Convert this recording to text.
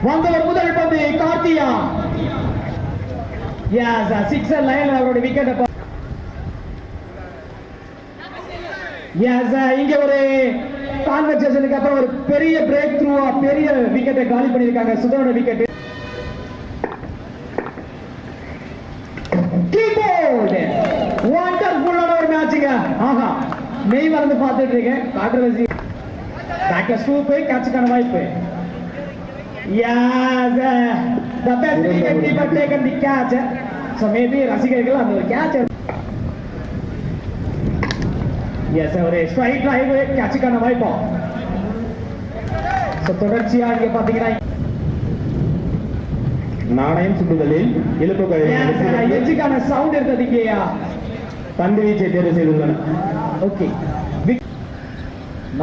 வந்தவர் முதல் பந்து கார்த்தியா. எஸ், சிக்ஸர் லைன்ல அவருடைய விக்கெட். எஸ், இங்க ஒரு கான்வர்சேஷனுக்கு அப்புறம் ஒரு பெரிய பிரேக் த்ரூவா பெரிய விக்கெட்டை காலி பண்ணிருக்காங்க. சுதனோட விக்கெட். வண்டர்ஃபுல்லான ஒரு மேட்சுங்க. ஆஹா, மெய் மறந்து பார்த்துட்டு இருக்கேன். கான்ட்ரோவர்சி பேக்ல ஸ்கூப், கேட்சுக்கான வாய்ப்பு. Yes, the best wicket taken the catch. So maybe ரசிகர்கள் அந்த ஒரு catch. Yes, ஒரு ஸ்ட்ரைட் டிரைவ், கேட்சுக்கான வாய்ப்பு. So தொடர்ச்சியா இங்க பாத்தீங்கன்னா நாணயம் சுட்டுதலில் இழுப்புகள் எஜ்ஜுக்கான சவுண்ட் இருந்தது இங்கேயா. பந்து வீச்சை தேர்வு செய்துள்ளனர். ஓகே,